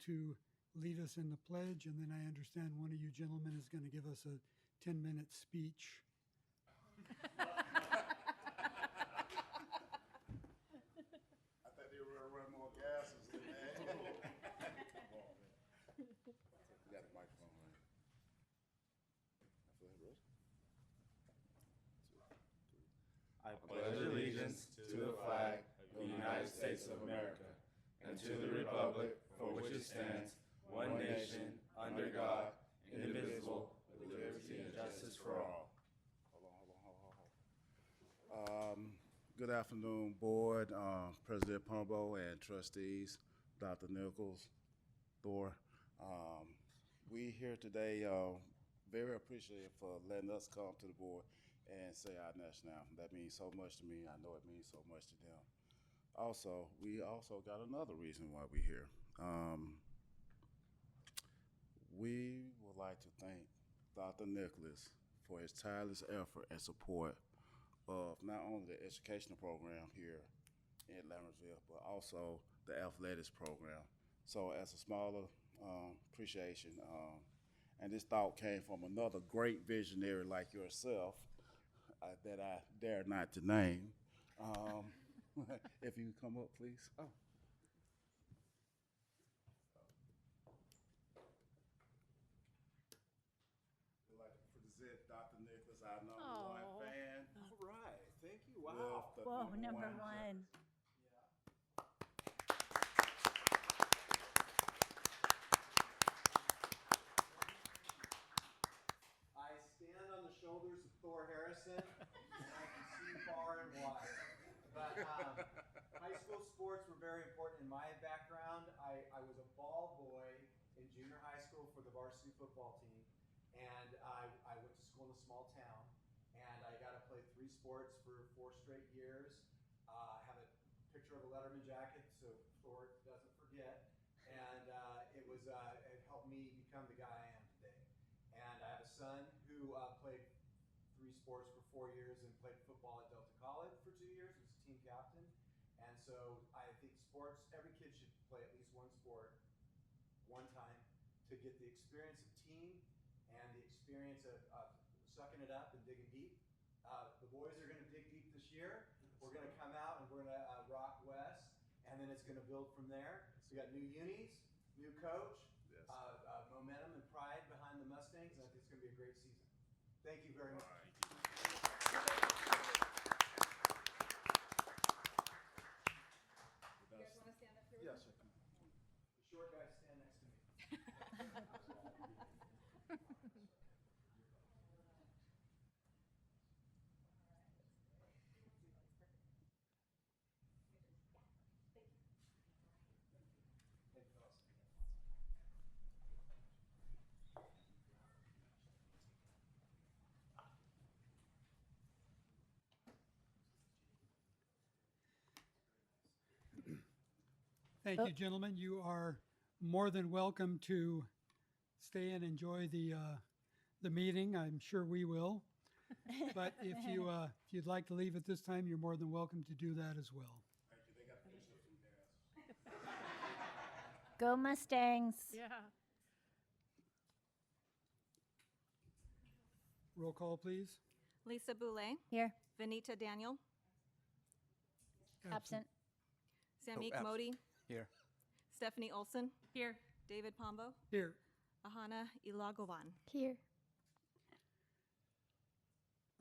to lead us in the pledge, and then I understand one of you gentlemen is going to give us a 10-minute speech. I thought they were gonna run more gases than that. You got the microphone, right? I feel like Rose. I pledge allegiance to the flag of the United States of America and to the republic for which it stands, one nation, under God, indivisible, with liberty and justice for all. Good afternoon, Board, President Pombo, and trustees, Dr. Nichols, Thor. We here today, very appreciative for letting us come to the board and say our national anthem. That means so much to me. I know it means so much to them. Also, we also got another reason why we're here. We would like to thank Dr. Nicholas for his tireless effort and support of not only the educational program here in Lammersville, but also the athletics program. So as a smaller appreciation, and this thought came from another great visionary like yourself that I dare not to name. If you come up, please. Oh. I'd like to present Dr. Nicholas, our number one fan. All right, thank you. Wow. with the Whoa, number one. I stand on the shoulders of Thor Harrison, and I can see far and wide. But high school sports were very important in my background. I was a ball boy in junior high school for the varsity football team, and I went to school in a small town, and I got to play 3 sports for 4 straight years. I have a picture of a Letterman jacket so Thor doesn't forget, and it helped me become the guy I am today. And I have a son who played 3 sports for 4 years and played football at Delta College for 2 years, was team captain. And so I think sports, every kid should play at least one sport one time to get the experience of team and the experience of sucking it up and digging deep. The boys are going to dig deep this year. We're going to come out and we're going to rock West, and then it's going to build from there. So we got new unis, new coach, Yes. momentum and pride behind the Mustangs, and I think it's going to be a great season. Thank you very much. You guys want to stand up here? Yes, sir. The short guys stand next to me. Thank you, gentlemen. You are more than welcome to stay and enjoy the meeting. I'm sure we will. But if you'd like to leave at this time, you're more than welcome to do that as well. Thank you. They got a picture of some gas. Go Mustangs. Yeah. Roll call, please. Lisa Boulay, Here. Vanita Daniel, Absent. Samik absent. Modi, Here. Stephanie Olson, Here. David Pombo, Here. Ahana Ilagovan. Here.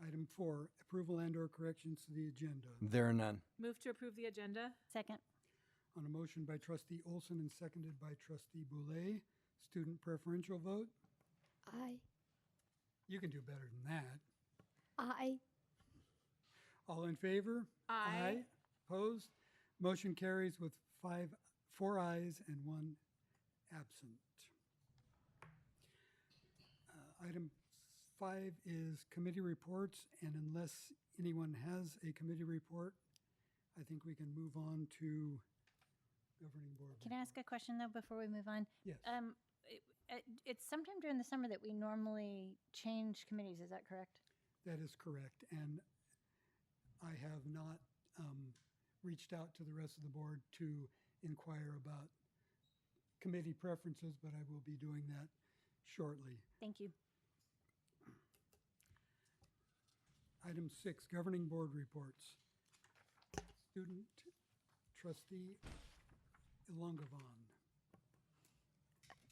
Item 4, approval and/or corrections to the agenda. There are none. Move to approve the agenda. Second. On a motion by trustee Olson and seconded by trustee Boulay, student preferential vote. Aye. You can do better than that. Aye. All in favor? Aye. Opposed? Motion carries with 4 ayes and 1 absent. Item 5 is committee reports, and unless anyone has a committee report, I think we can move on to governing board. Can I ask a question though before we move on? Yes. It's sometime during the summer that we normally change committees. Is that correct? That is correct, and I have not reached out to the rest of the board to inquire about committee preferences, but I will be doing that shortly. Thank you. Item 6, Governing Board Reports. Student Trustee Ilongovan.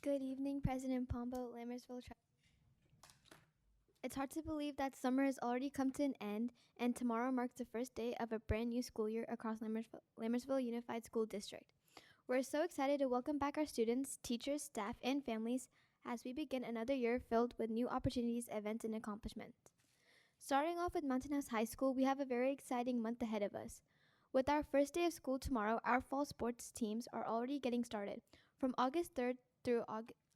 Good evening, President Pombo, Lammersville. It's hard to believe that summer has already come to an end, and tomorrow marks the first day of a brand new school year across Lammersville Unified School District. We're so excited to welcome back our students, teachers, staff, and families as we begin another year filled with new opportunities, events, and accomplishments. Starting off with Mountain House High School, we have a very exciting month ahead of us. With our first day of school tomorrow, our fall sports teams are already getting started. From August 3rd through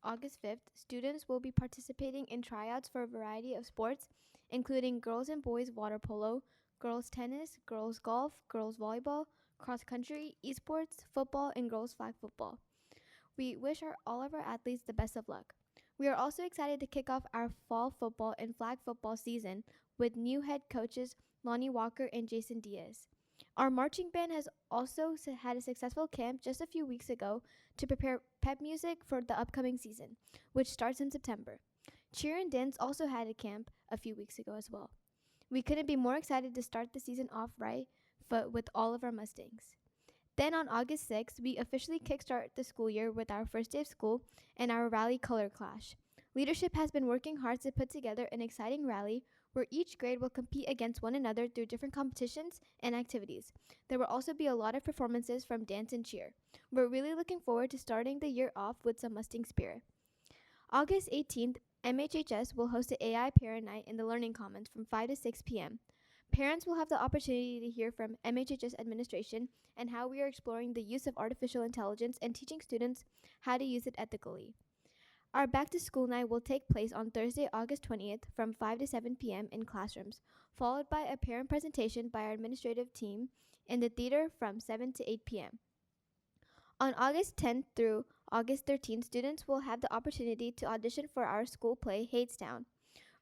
August 5th, students will be participating in tryouts for a variety of sports, including girls and boys water polo, girls tennis, girls golf, girls volleyball, cross country, esports, football, and girls flag football. We wish all of our athletes the best of luck. We are also excited to kick off our fall football and flag football season with new head coaches Lonnie Walker and Jason Diaz. Our marching band has also had a successful camp just a few weeks ago to prepare pep music for the upcoming season, which starts in September. Cheer and dance also had a camp a few weeks ago as well. We couldn't be more excited to start the season off right foot with all of our Mustangs. Then on August 6th, we officially kickstart the school year with our first day of school and our rally color clash. Leadership has been working hard to put together an exciting rally where each grade will compete against one another through different competitions and activities. There will also be a lot of performances from dance and cheer. We're really looking forward to starting the year off with some Mustang spirit. August 18th, MHHS will host an AI Parent Night in the Learning Commons from 5 to 6 p.m. Parents will have the opportunity to hear from MHHS administration and how we are exploring the use of artificial intelligence and teaching students how to use it ethically. Our back-to-school night will take place on Thursday, August 20th from 5 to 7 p.m. in classrooms, followed by a parent presentation by our administrative team in the theater from 7 to 8 p.m. On August 10th through August 13th, students will have the opportunity to audition for our school play, Hadestown.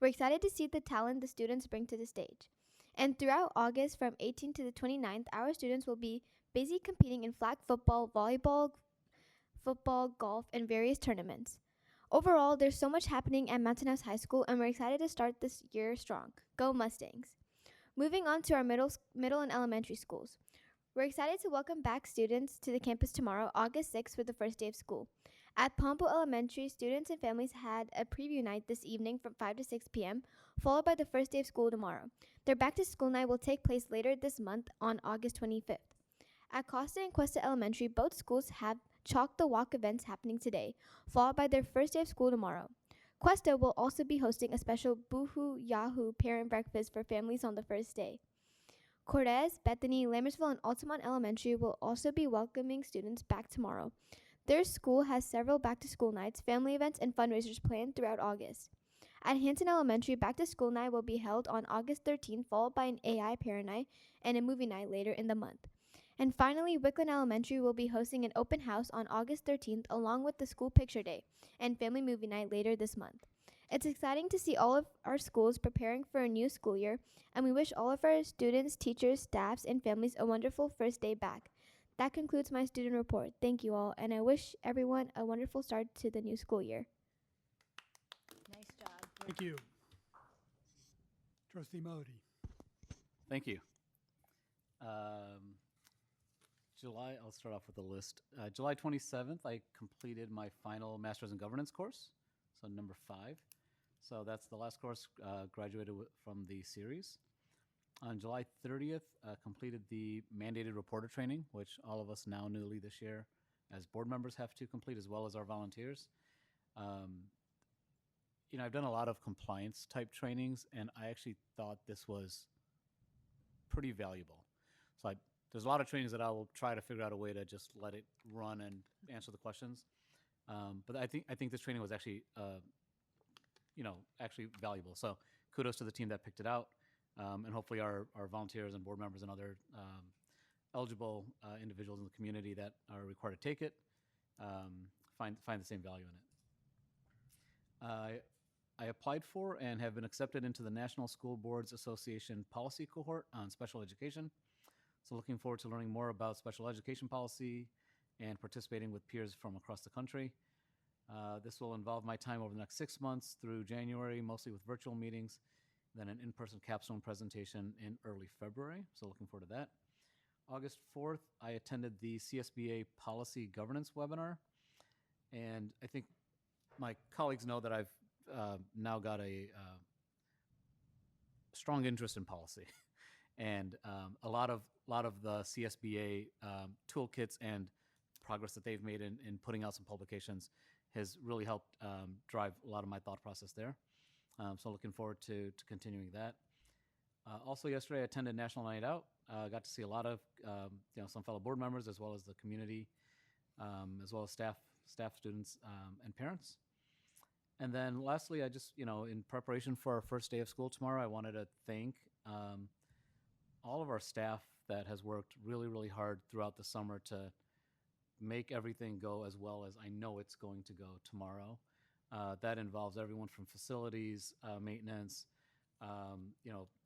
We're excited to see the talent the students bring to the stage. And throughout August from 18th to the 29th, our students will be busy competing in flag football, volleyball, football, golf, and various tournaments. Overall, there's so much happening at Mountain House High School, and we're excited to start this year strong. Go Mustangs! Moving on to our middle and elementary schools. We're excited to welcome back students to the campus tomorrow, August 6th, for the first day of school. At Pombo Elementary, students and families had a preview night this evening from 5 to 6 p.m., followed by the first day of school tomorrow. Their back-to-school night will take place later this month on August 25th. At Costa and Cuesta Elementary, both schools have Chalk the Walk events happening today, followed by their first day of school tomorrow. Cuesta will also be hosting a special Boohoo Yahoo parent breakfast for families on the first day. Cortez, Bethany, Lammersville, and Altamont Elementary will also be welcoming students back tomorrow. Their school has several back-to-school nights, family events, and fundraisers planned throughout August. At Hinton Elementary, back-to-school night will be held on August 13th, followed by an AI parent night and a movie night later in the month. And finally, Wickland Elementary will be hosting an open house on August 13th along with the school picture day and family movie night later this month. It's exciting to see all of our schools preparing for a new school year, and we wish all of our students, teachers, staffs, and families a wonderful first day back. That concludes my student report. Thank you all, and I wish everyone a wonderful start to the new school year. Nice job. Thank you. Trustee Modi. Thank you. I'll start off with a list. July 27th, I completed my final Master's in Governance course, so number 5. So that's the last course, graduated from the series. On July 30th, completed the mandated reporter training, which all of us now newly this year as board members have to complete, as well as our volunteers. I've done a lot of compliance type trainings, and I actually thought this was pretty valuable. So there's a lot of trainings that I will try to figure out a way to just let it run and answer the questions. But I think this training was actually, actually valuable. So kudos to the team that picked it out, and hopefully our volunteers and board members and other eligible individuals in the community that are required to take it find the same value in it. I applied for and have been accepted into the National School Boards Association policy cohort on special education. So looking forward to learning more about special education policy and participating with peers from across the country. This will involve my time over the next 6 months through January, mostly with virtual meetings, then an in-person capstone presentation in early February. So looking forward to that. August 4th, I attended the CSBA Policy Governance webinar. And I think my colleagues know that I've now got a strong interest in policy. And a lot of the CSBA toolkits and progress that they've made in putting out some publications has really helped drive a lot of my thought process there. So looking forward to continuing that. Also yesterday I attended National Night Out. Got to see a lot of some fellow board members as well as the community, as well as staff, students, and parents. And then lastly, I just, in preparation for our first day of school tomorrow, I wanted to thank all of our staff that has worked really, really hard throughout the summer to make everything go as well as I know it's going to go tomorrow. That involves everyone from facilities, maintenance,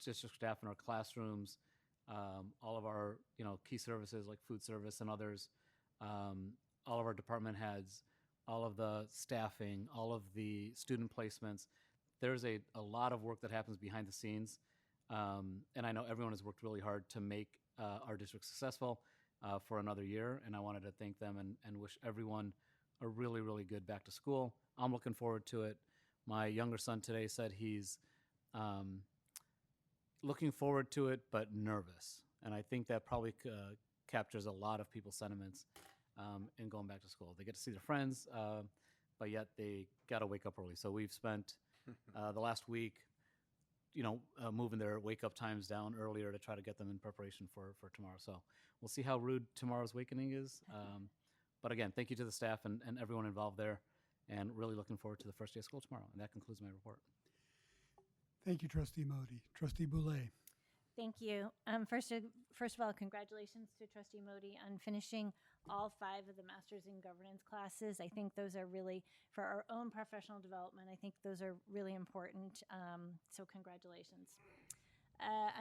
district staff in our classrooms, all of our, key services like food service and others, all of our department heads, all of the staffing, all of the student placements. There's a lot of work that happens behind the scenes. And I know everyone has worked really hard to make our district successful for another year. And I wanted to thank them and wish everyone a really, really good back to school. I'm looking forward to it. My younger son today said he's looking forward to it, but nervous. And I think that probably captures a lot of people's sentiments in going back to school. They get to see their friends, but yet they got to wake up early. So we've spent the last week, moving their wake-up times down earlier to try to get them in preparation for tomorrow. So we'll see how rude tomorrow's awakening is. But again, thank you to the staff and everyone involved there, and really looking forward to the first day of school tomorrow. And that concludes my report. Thank you, Trustee Modi. Trustee Boulay. Thank you. First of all, congratulations to Trustee Modi on finishing all 5 of the Masters in Governance classes. I think those are really, for our own professional development, I think those are really important. So congratulations.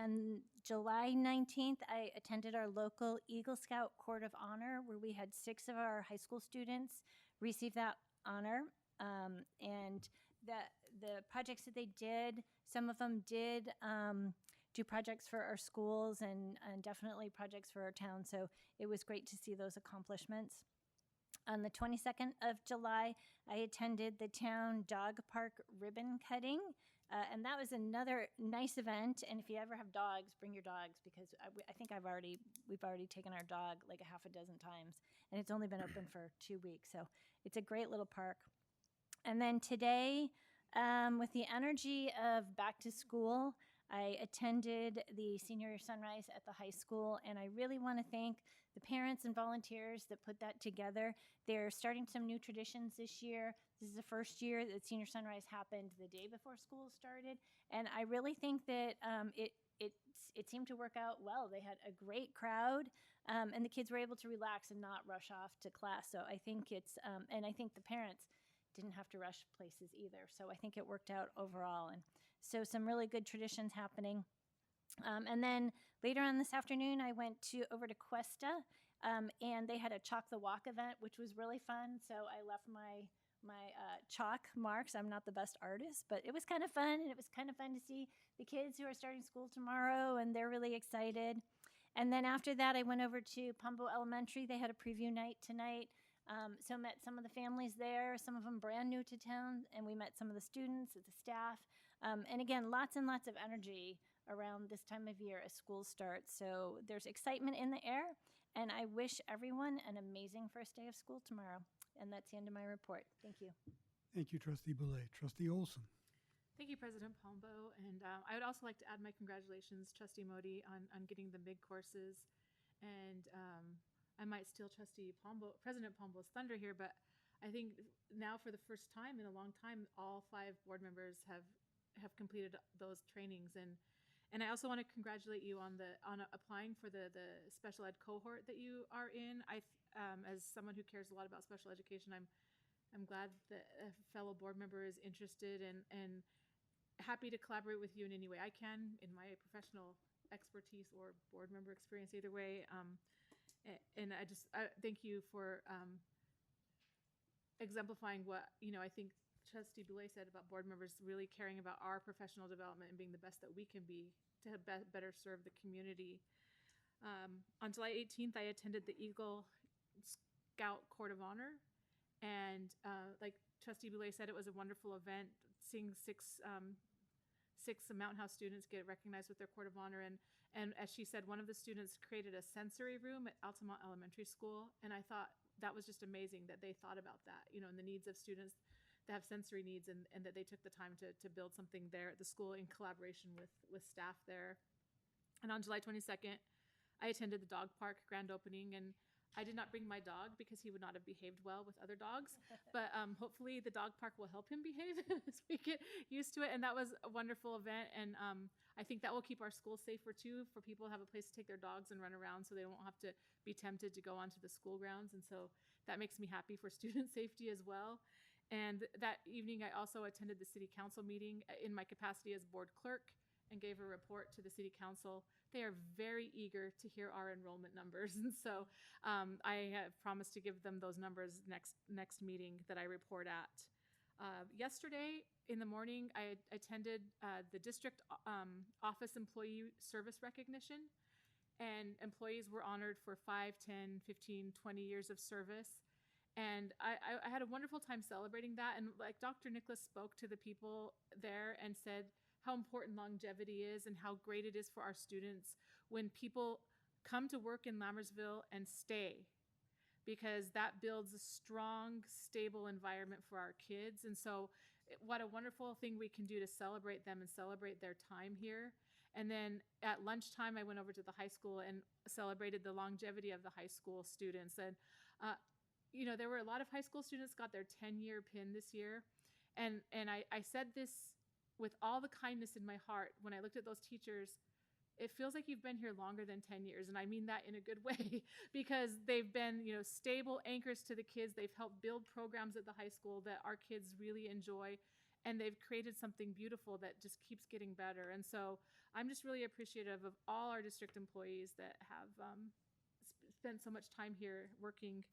On July 19th, I attended our local Eagle Scout Court of Honor, where we had 6 of our high school students receive that honor. And the projects that they did, some of them did do projects for our schools and definitely projects for our town. So it was great to see those accomplishments. On the 22nd of July, I attended the town dog park ribbon cutting. And that was another nice event. And if you ever have dogs, bring your dogs, because I think we've already taken our dog like a half a dozen times, and it's only been open for 2 weeks. So it's a great little park. And then today, with the energy of back to school, I attended the senior sunrise at the high school, and I really want to thank the parents and volunteers that put that together. They're starting some new traditions this year. This is the first year that senior sunrise happened the day before school started, and I really think that it seemed to work out well. They had a great crowd, and the kids were able to relax and not rush off to class. So I think and I think the parents didn't have to rush places either. So I think it worked out overall. And so some really good traditions happening. And then later on this afternoon, I went over to Cuesta, and they had a Chalk the Walk event, which was really fun. So I left my chalk marks. I'm not the best artist, but it was kind of fun. And it was kind of fun to see the kids who are starting school tomorrow, and they're really excited. And then after that, I went over to Pombo Elementary. They had a preview night tonight. So met some of the families there, some of them brand new to town, and we met some of the students, the staff. And again, lots and lots of energy around this time of year as school starts. So there's excitement in the air, and I wish everyone an amazing first day of school tomorrow. And that's the end of my report. Thank you. Thank you, Trustee Boulay. Trustee Olson. Thank you, President Pombo. And I would also like to add my congratulations, Trustee Modi, on getting the MIG courses. And I might steal President Pombo's thunder here, but I think now for the first time in a long time, all 5 board members have completed those trainings. And I also want to congratulate you on applying for the special ed cohort that you are in. As someone who cares a lot about special education, I'm glad that a fellow board member is interested and happy to collaborate with you in any way I can in my professional expertise or board member experience, either way. And I thank you for exemplifying what, I think Trustee Boulay said about board members really caring about our professional development and being the best that we can be to better serve the community. On July 18th, I attended the Eagle Scout Court of Honor. And like Trustee Boulay said, it was a wonderful event, seeing six Mountain House students get recognized with their Court of Honor. And as she said, one of the students created a sensory room at Altamont Elementary School. And I thought that was just amazing that they thought about that, and the needs of students that have sensory needs, and that they took the time to build something there at the school in collaboration with staff there. And on July 22nd, I attended the dog park grand opening, and I did not bring my dog because he would not have behaved well with other dogs. But hopefully the dog park will help him behave as we get used to it. And that was a wonderful event. And I think that will keep our schools safer too, for people to have a place to take their dogs and run around so they won't have to be tempted to go onto the school grounds. And so that makes me happy for student safety as well. And that evening, I also attended the city council meeting in my capacity as board clerk and gave a report to the city council. They are very eager to hear our enrollment numbers. And so I have promised to give them those numbers next meeting that I report at. Yesterday in the morning, I attended the district office employee service recognition. And employees were honored for 5, 10, 15, 20 years of service. And I had a wonderful time celebrating that. And like Dr. Nicholas spoke to the people there and said how important longevity is and how great it is for our students when people come to work in Lammersville and stay, because that builds a strong, stable environment for our kids. And so what a wonderful thing we can do to celebrate them and celebrate their time here. And then at lunchtime, I went over to the high school and celebrated the longevity of the high school students. And, there were a lot of high school students got their 10-year pin this year. And I said this with all the kindness in my heart when I looked at those teachers. It feels like you've been here longer than 10 years. And I mean that in a good way, because they've been, stable anchors to the kids. They've helped build programs at the high school that our kids really enjoy. And they've created something beautiful that just keeps getting better. And so I'm just really appreciative of all our district employees that have spent so much time here working.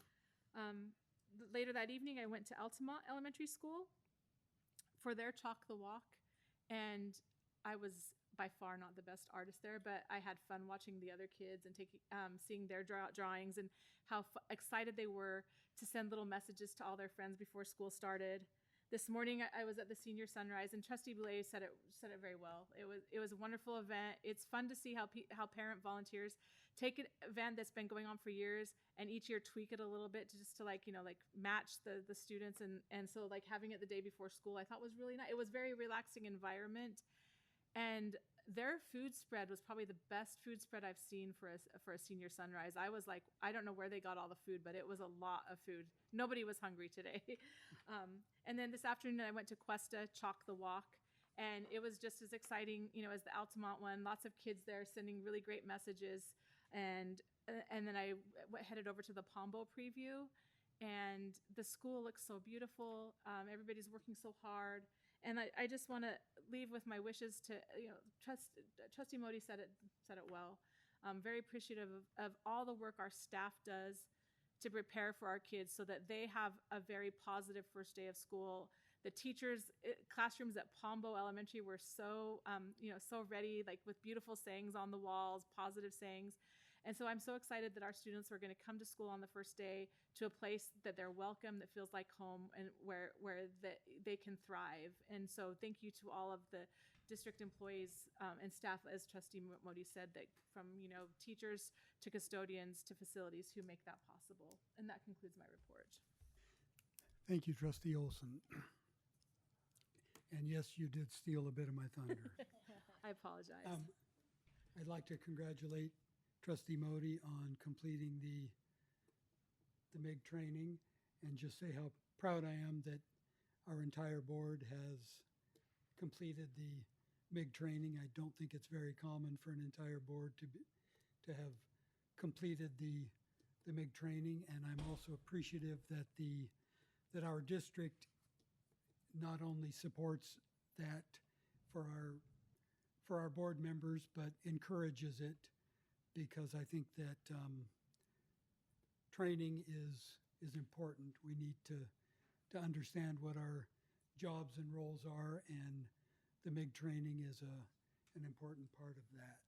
Later that evening, I went to Altamont Elementary School for their Chalk the Walk. And I was by far not the best artist there, but I had fun watching the other kids and seeing their drawings and how excited they were to send little messages to all their friends before school started. This morning, I was at the senior sunrise, and Trustee Boulay said it very well. It was a wonderful event. It's fun to see how parent volunteers take an event that's been going on for years and each year tweak it a little bit to match the students. And so like having it the day before school, I thought was really nice. It was very relaxing environment. And their food spread was probably the best food spread I've seen for a senior sunrise. I was like, I don't know where they got all the food, but it was a lot of food. Nobody was hungry today. And then this afternoon, I went to Cuesta Chalk the Walk, and it was just as exciting, as the Altamont one. Lots of kids there sending really great messages. And then I headed over to the Pombo preview, and the school looks so beautiful. Everybody's working so hard. And I just want to leave with my wishes to, Trustee Modi said it well. I'm very appreciative of all the work our staff does to prepare for our kids so that they have a very positive first day of school. The teachers' classrooms at Pombo Elementary were so ready, like with beautiful sayings on the walls, positive sayings. And so I'm so excited that our students are going to come to school on the first day to a place that they're welcome, that feels like home, and where they can thrive. And so thank you to all of the district employees and staff, as Trustee Modi said, that from teachers to custodians to facilities who make that possible. And that concludes my report. Thank you, Trustee Olson. And yes, you did steal a bit of my thunder. I apologize. I'd like to congratulate Trustee Modi on completing the MIG training, and just say how proud I am that our entire board has completed the MIG training. I don't think it's very common for an entire board to have completed the MIG training, and I'm also appreciative that our district not only supports that for our board members, but encourages it, because I think that training is important. We need to understand what our jobs and roles are, and the MIG training is an important part of that.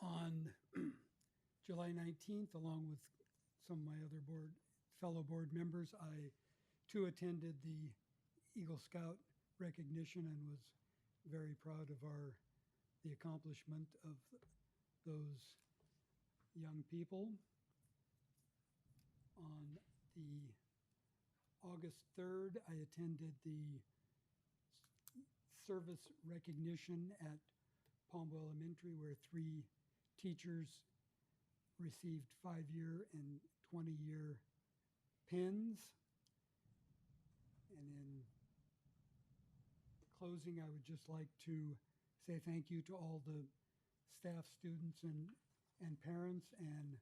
On July 19th, along with some of my other fellow board members, I too attended the Eagle Scout recognition and was very proud of the accomplishment of those young people. On the August 3rd, I attended the service recognition at Palmville Elementary, where 3 teachers received 5-year and 20-year pins. And in closing, I would just like to say thank you to all the staff, students, and parents, and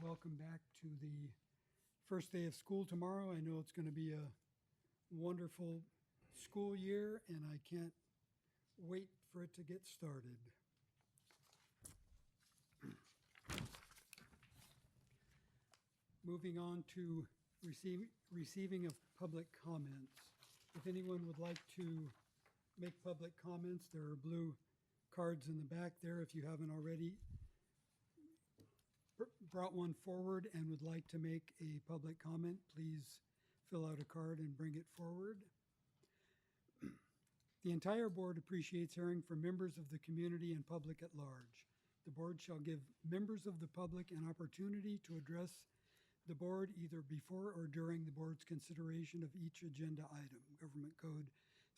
welcome back to the first day of school tomorrow. I know it's going to be a wonderful school year, and I can't wait for it to get started. Moving on to receiving of public comments. If anyone would like to make public comments, there are blue cards in the back there. If you haven't already brought one forward and would like to make a public comment, please fill out a card and bring it forward. The entire board appreciates hearing from members of the community and public at large. The board shall give members of the public an opportunity to address the board either before or during the board's consideration of each agenda item, Government Code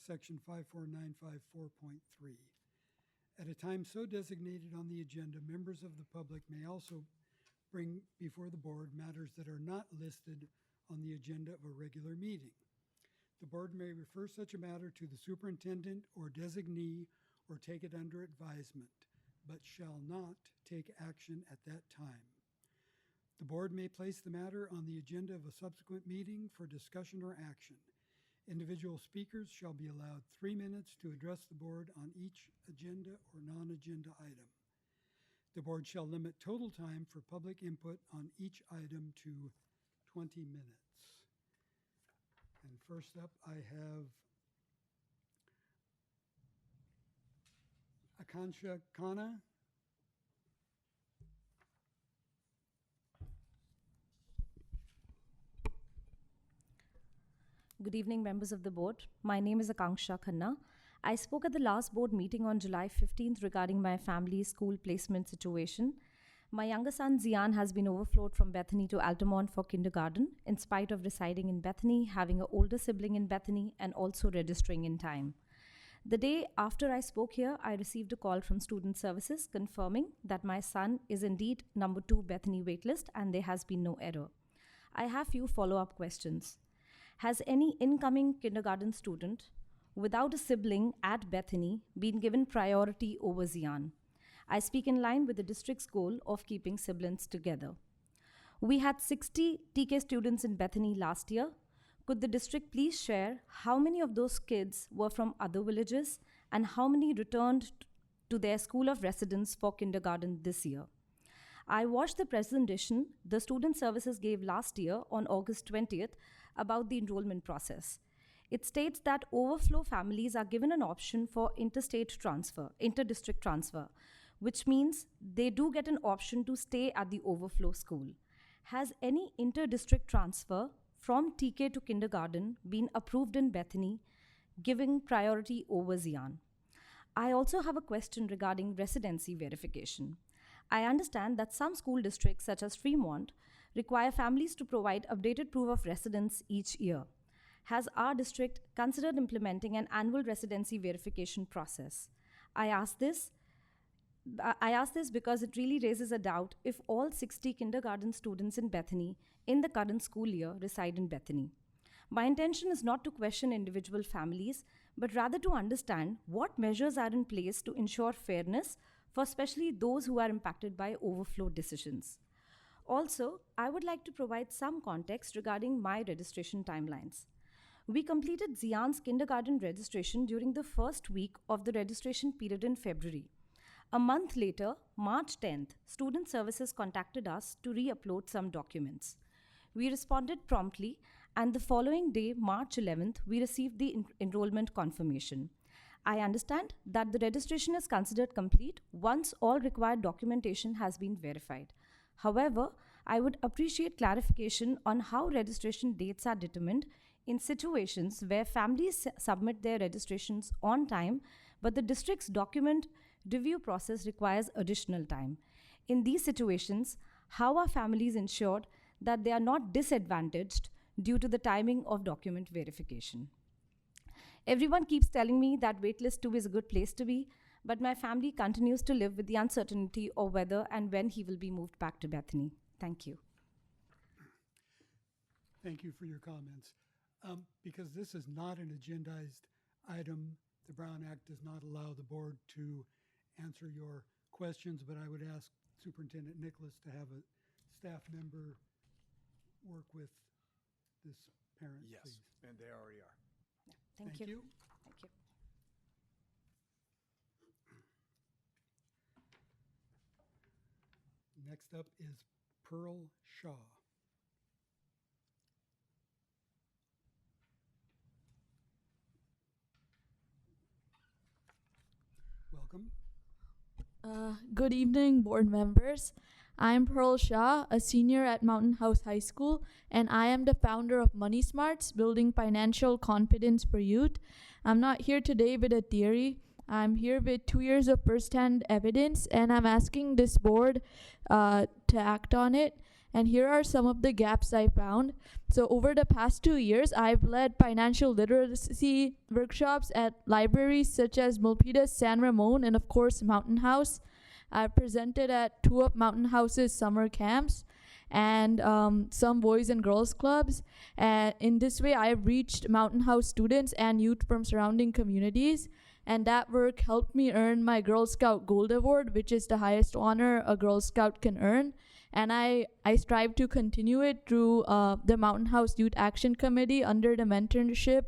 Section 54954.3. At a time so designated on the agenda, members of the public may also bring before the board matters that are not listed on the agenda of a regular meeting. The board may refer such a matter to the superintendent or designee or take it under advisement, but shall not take action at that time. The board may place the matter on the agenda of a subsequent meeting for discussion or action. Individual speakers shall be allowed 3 minutes to address the board on each agenda or non-agenda item. The board shall limit total time for public input on each item to 20 minutes. And first up, I have Akansha Khanna. Good evening, members of the board. My name is Akanksha Khanna. I spoke at the last board meeting on July 15th regarding my family's school placement situation. My younger son, Zian, has been overflowed from Bethany to Altamont for kindergarten, in spite of residing in Bethany, having an older sibling in Bethany, and also registering in time. The day after I spoke here, I received a call from Student Services confirming that my son is indeed number 2 Bethany waitlist and there has been no error. I have few follow-up questions. Has any incoming kindergarten student without a sibling at Bethany been given priority over Zian? I speak in line with the district's goal of keeping siblings together. We had 60 TK students in Bethany last year. Could the district please share how many of those kids were from other villages and how many returned to their school of residence for kindergarten this year? I watched the presentation the Student Services gave last year on August 20th about the enrollment process. It states that overflow families are given an option for interdistrict transfer, which means they do get an option to stay at the overflow school. Has any interdistrict transfer from TK to kindergarten been approved in Bethany, giving priority over Zian? I also have a question regarding residency verification. I understand that some school districts, such as Fremont, require families to provide updated proof of residence each year. Has our district considered implementing an annual residency verification process? I ask this because it really raises a doubt if all 60 kindergarten students in Bethany in the current school year reside in Bethany. My intention is not to question individual families, but rather to understand what measures are in place to ensure fairness for especially those who are impacted by overflow decisions. Also, I would like to provide some context regarding my registration timelines. We completed Zian's kindergarten registration during the first week of the registration period in February. A month later, March 10th, Student Services contacted us to re-upload some documents. We responded promptly, and the following day, March 11th, we received the enrollment confirmation. I understand that the registration is considered complete once all required documentation has been verified. However, I would appreciate clarification on how registration dates are determined in situations where families submit their registrations on time, but the district's document review process requires additional time. In these situations, how are families ensured that they are not disadvantaged due to the timing of document verification? Everyone keeps telling me that waitlist 2 is a good place to be, but my family continues to live with the uncertainty of whether and when he will be moved back to Bethany. Thank you. Thank you for your comments. Because this is not an agendized item, the Brown Act does not allow the board to answer your questions, but I would ask Superintendent Nicholas to have a staff member work with this parent, Yes, please. and they already are. Thank Thank you. you. Thank you. Next up is Pearl Shaw. Welcome. Good evening, board members. I'm Pearl Shah, a senior at Mountain House High School, and I am the founder of Money Smarts, Building Financial Confidence for Youth. I'm not here today with a theory. I'm here with 2 years of first-hand evidence, and I'm asking this board to act on it. And here are some of the gaps I found. So over the past 2 years, I've led financial literacy workshops at libraries such as Milpitas, San Ramon, and of course, Mountain House. I've presented at 2 of Mountain House's summer camps and some boys and girls clubs. And in this way, I've reached Mountain House students and youth from surrounding communities. And that work helped me earn my Girl Scout Gold Award, which is the highest honor a Girl Scout can earn. And I strive to continue it through the Mountain House Youth Action Committee under the mentorship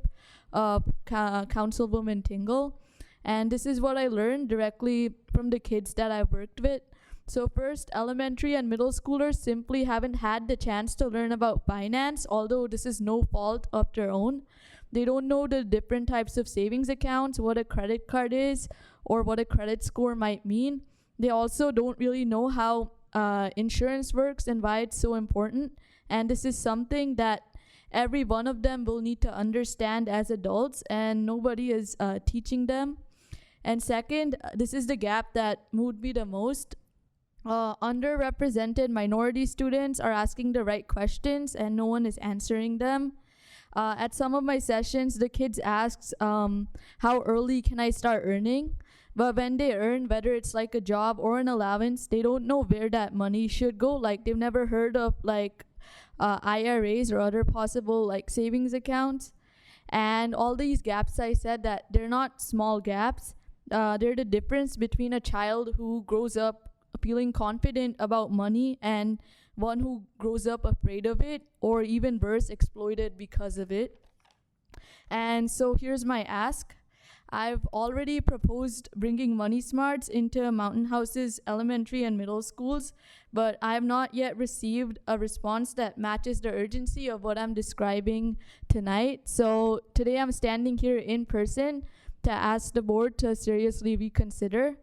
of Councilwoman Tingle. And this is what I learned directly from the kids that I've worked with. So first, elementary and middle schoolers simply haven't had the chance to learn about finance, although this is no fault of their own. They don't know the different types of savings accounts, what a credit card is, or what a credit score might mean. They also don't really know how insurance works and why it's so important. And this is something that every one of them will need to understand as adults, and nobody is teaching them. And second, this is the gap that moved me the most. Underrepresented minority students are asking the right questions and no one is answering them. At some of my sessions, the kids ask, how early can I start earning? But when they earn, whether it's like a job or an allowance, they don't know where that money should go. Like they've never heard of like IRAs or other possible like savings accounts. And all these gaps, I said that they're not small gaps. They're the difference between a child who grows up feeling confident about money and one who grows up afraid of it, or even worse, exploited because of it. And so here's my ask. I've already proposed bringing Money Smarts into Mountain House's elementary and middle schools, but I have not yet received a response that matches the urgency of what I'm describing tonight. So today I'm standing here in person to ask the board to seriously reconsider.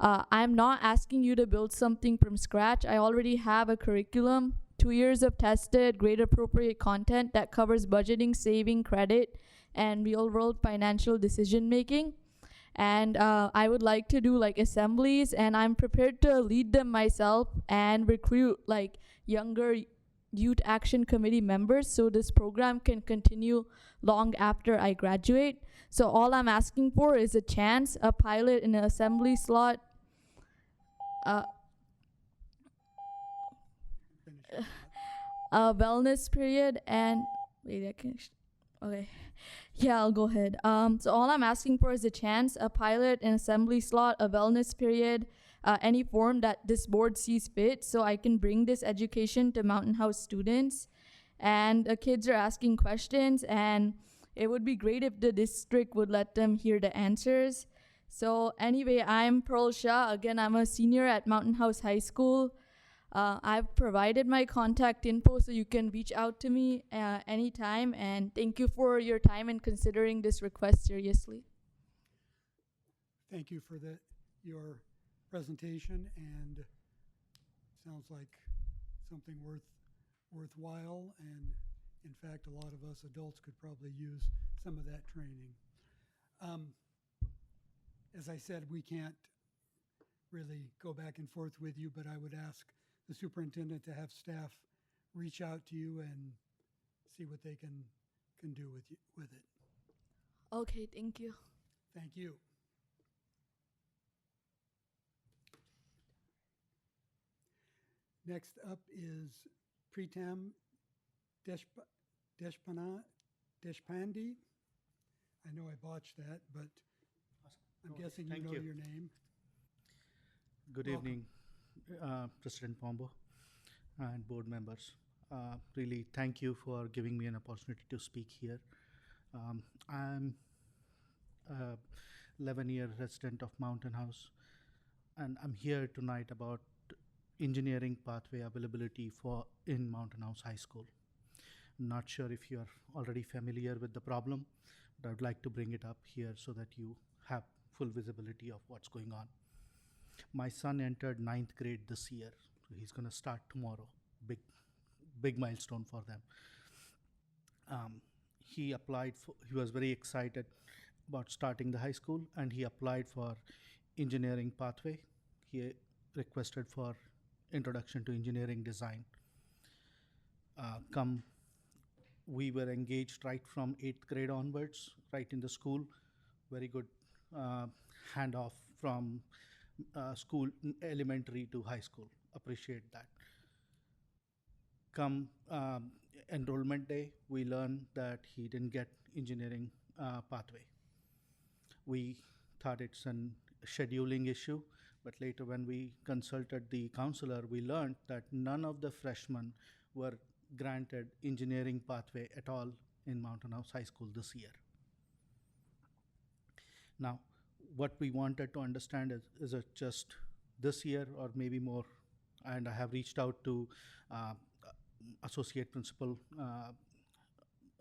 I'm not asking you to build something from scratch. I already have a curriculum, 2 years of tested, grade appropriate content that covers budgeting, saving, credit, and real world financial decision making. And I would like to do like assemblies, and I'm prepared to lead them myself and recruit like younger youth action committee members so this program can continue long after I graduate. So all I'm asking for is a chance, a pilot in an assembly slot. A wellness period and wait, I can okay. Yeah, I'll go ahead. So all I'm asking for is a chance, a pilot, an assembly slot, a wellness period, any form that this board sees fit, so I can bring this education to Mountain House students. And the kids are asking questions, and it would be great if the district would let them hear the answers. So anyway, I'm Pearl Shah. Again, I'm a senior at Mountain House High School. I've provided my contact info so you can reach out to me anytime. And thank you for your time and considering this request seriously. Thank you for your presentation, and sounds like something worthwhile, and in fact, a lot of us adults could probably use some of that training. As I said, we can't really go back and forth with you, but I would ask the superintendent to have staff reach out to you and see what they can do with it. Okay, thank you. Thank you. Next up is Pritam Deshpande. I know I botched that, but I'm guessing you know your name. Good Welcome. evening, President Pombo and board members. Really, thank you for giving me an opportunity to speak here. I'm a 11-year resident of Mountain House, and I'm here tonight about engineering pathway availability in Mountain House High School. I'm not sure if you are already familiar with the problem, but I would like to bring it up here so that you have full visibility of what's going on. My son entered 9th grade this year, so he's going to start tomorrow. Big milestone for them. He was very excited about starting the high school, and he applied for engineering pathway. He requested for introduction to engineering design. We were engaged right from 8th grade onwards, right in the school. Very good handoff from school, elementary to high school. Appreciate that. Come enrollment day, we learned that he didn't get engineering pathway. We thought it's a scheduling issue, but later when we consulted the counselor, we learned that none of the freshmen were granted engineering pathway at all in Mountain House High School this year. Now, what we wanted to understand is it just this year or maybe more? And I have reached out to Associate Principal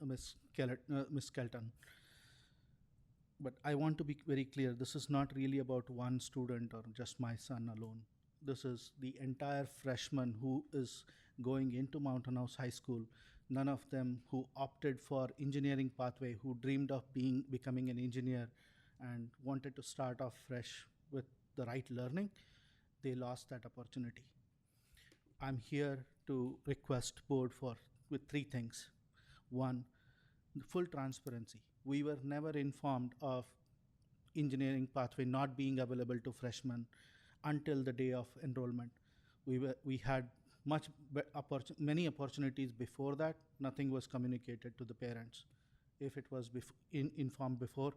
Ms. Kelton. But I want to be very clear, this is not really about one student or just my son alone. This is the entire freshman who is going into Mountain House High School. None of them who opted for engineering pathway, who dreamed of becoming an engineer and wanted to start off fresh with the right learning, they lost that opportunity. I'm here to request board with 3 things. 1, full transparency. We were never informed of engineering pathway not being available to freshmen until the day of enrollment. We had many opportunities before that. Nothing was communicated to the parents. If it was informed before,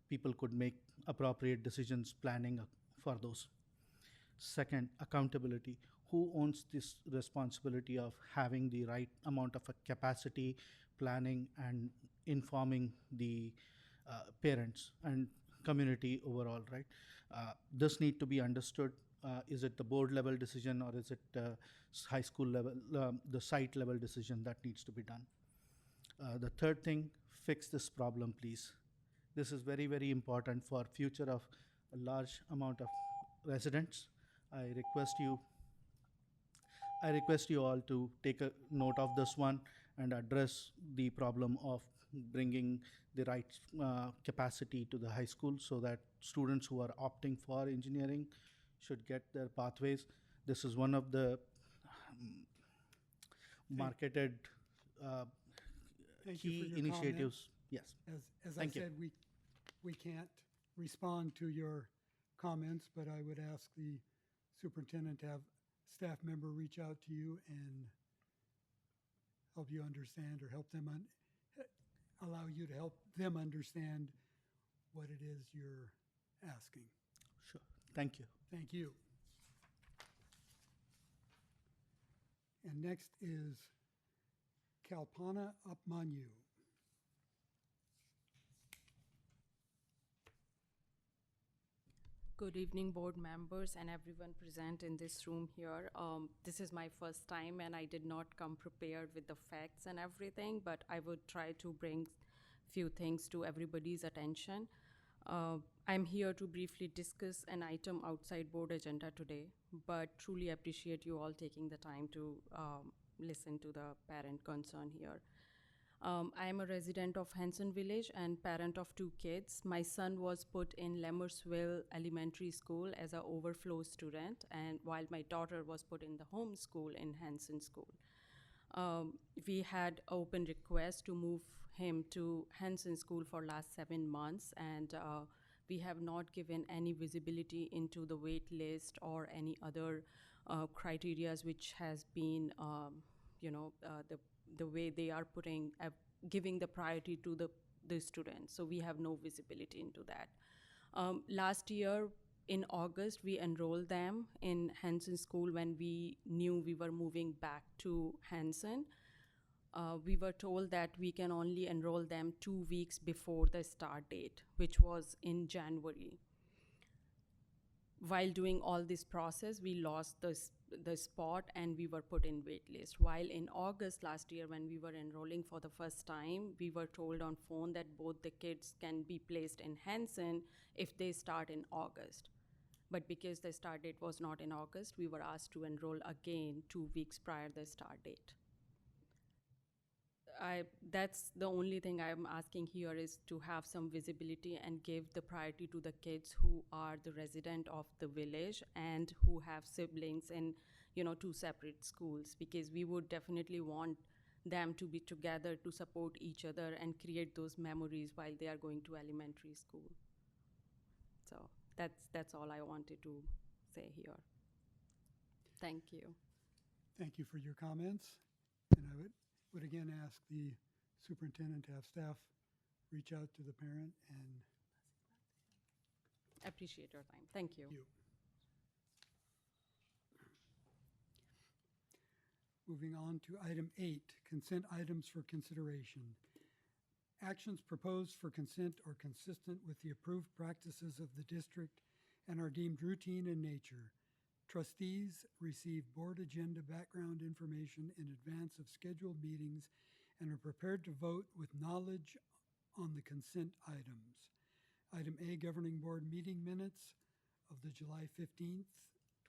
people could make appropriate decisions planning for those. Second, accountability. Who owns this responsibility of having the right amount of a capacity, planning, and informing the parents and community overall, right? This need to be understood. Is it the board level decision, or is it high school level, the site level decision that needs to be done? The third thing, fix this problem, please. This is very, very important for future of a large amount of residents. I request you all to take a note of this one and address the problem of bringing the right capacity to the high school so that students who are opting for engineering should get their pathways. This is one of the marketed key initiatives. Yes. As I Thank you. said, we can't respond to your comments, but I would ask the superintendent to have staff member reach out to you and help you understand, or help them allow you to help them understand what it is you're asking. Sure. Thank you. Thank you. And next is Kalpana Upmanyu. Good evening, board members and everyone present in this room here. This is my first time and I did not come prepared with the facts and everything, but I would try to bring few things to everybody's attention. I'm here to briefly discuss an item outside board agenda today, but truly appreciate you all taking the time to listen to the parent concern here. I am a resident of Hanson Village and parent of 2 kids. My son was put in Lammersville Elementary School as an overflow student, and while my daughter was put in the home school in Hanson School. We had open request to move him to Hanson School for last 7 months, and we have not given any visibility into the wait list or any other criterias which has been, the way they are giving the priority to the students. So we have no visibility into that. Last year in August, we enrolled them in Hanson School when we knew we were moving back to Hanson. We were told that we can only enroll them 2 weeks before the start date, which was in January. While doing all this process, we lost the spot and we were put in wait list. While in August last year, when we were enrolling for the first time, we were told on phone that both the kids can be placed in Hanson if they start in August. But because the start date was not in August, we were asked to enroll again 2 weeks prior to the start date. That's the only thing I'm asking here, is to have some visibility and give the priority to the kids who are the resident of the village and who have siblings in 2 separate schools, because we would definitely want them to be together to support each other and create those memories while they are going to elementary school. So that's all I wanted to say here. Thank you. Thank you for your comments. And I would again ask the superintendent to have staff reach out to the parent and Appreciate your time. Thank you. Moving on to item 8, consent items for consideration. Actions proposed for consent are consistent with the approved practices of the district and are deemed routine in nature. Trustees receive board agenda background information in advance of scheduled meetings and are prepared to vote with knowledge on the consent items. Item A, Governing Board Meeting Minutes of the July 15th,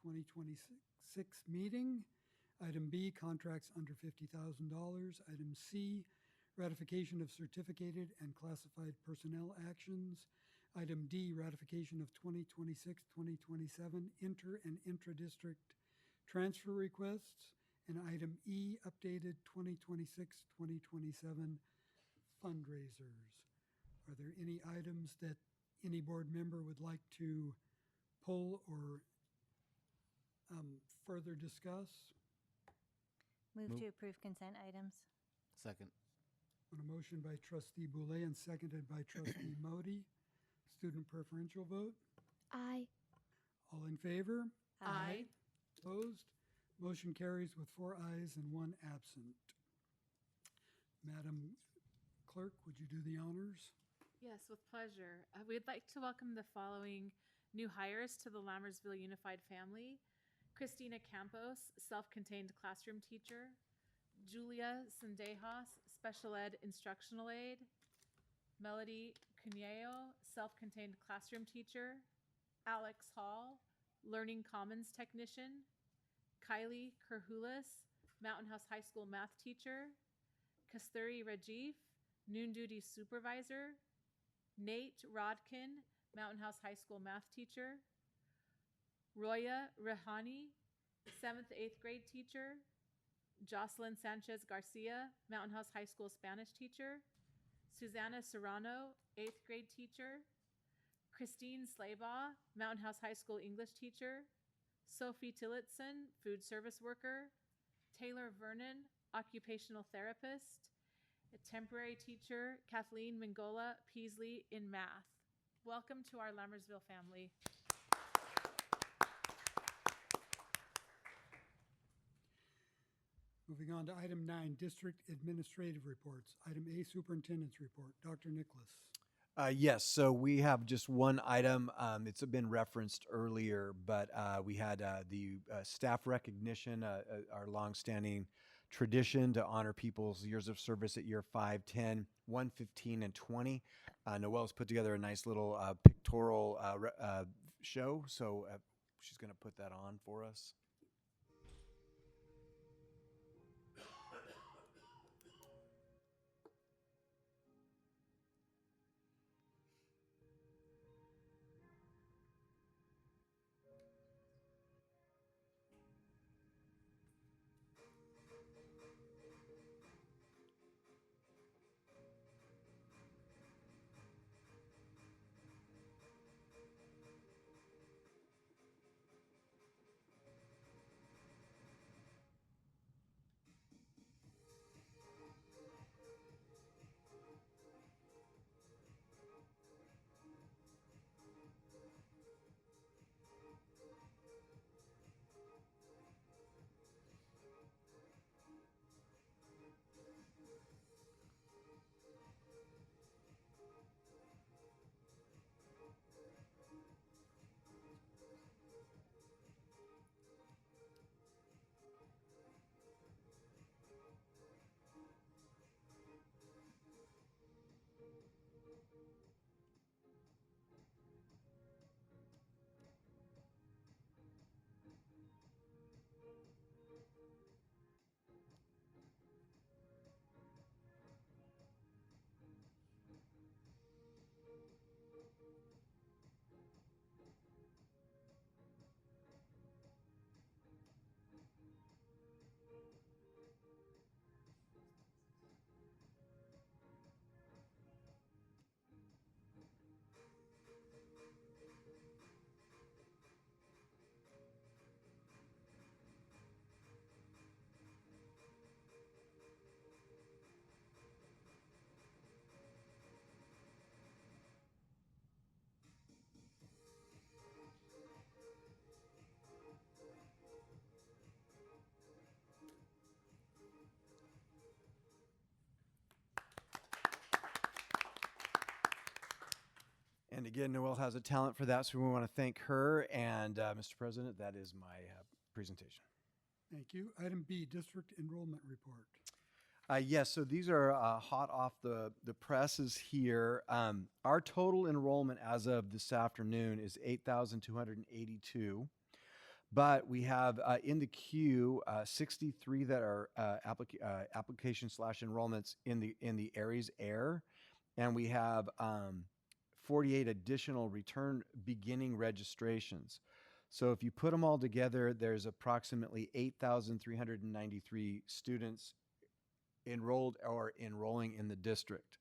2026 meeting. Item B, Contracts under $50,000. Item C, Ratification of certificated and classified personnel actions. Item D, ratification of 2026-2027 inter and intra-district transfer requests. And item E, updated 2026-2027 fundraisers. Are there any items that any board member would like to pull or further discuss? Move to approve consent items. Second. On a motion by trustee Boulay and seconded by trustee Modi. Student preferential vote. Aye. All in favor? Aye. Opposed? Motion carries with 4 ayes and 1 absent. Madam Clerk, would you do the honors? Yes, with pleasure. We'd like to welcome the following new hires to the Lammersville Unified Family. Christina Campos, self-contained classroom teacher. Julia Sendejas, special ed instructional aide. Melody Cuneo, self-contained classroom teacher. Alex Hall, learning commons technician. Kylie Kerhulis, Mountain House High School math teacher. Kasturi Rajiv, noon duty supervisor. Nate Rodkin, Mountain House High School math teacher. Roya Rehani, 7th, 8th grade teacher. Jocelyn Sanchez Garcia, Mountain House High School Spanish teacher. Susanna Serrano, 8th grade teacher. Christine Slaybaugh, Mountain House High School English teacher. Sophie Tillotson, food service worker. Taylor Vernon, occupational therapist. A temporary teacher, Kathleen Mingola Peasley in math. Welcome to our Lammersville family. Moving on to item 9, District Administrative Reports. Item A, Superintendent's Report. Dr. Nicholas. Yes, so we have just one item. It's been referenced earlier, but we had the staff recognition, our longstanding tradition to honor people's years of service at year 5, 10, 1, 15, and 20. Noelle's put together a nice little pictorial show, so she's going to put that on for us. And again, Noelle has a talent for that, so we want to thank her. And Mr. President, that is my presentation. Thank you. Item B, district enrollment report. Yes, so these are hot off the presses here. Our total enrollment as of this afternoon is 8,282. But we have in the queue 63 that are application/enrollments in the Aries Air, and we have 48 additional return beginning registrations. So if you put them all together, there's approximately 8,393 students enrolled or enrolling in the district.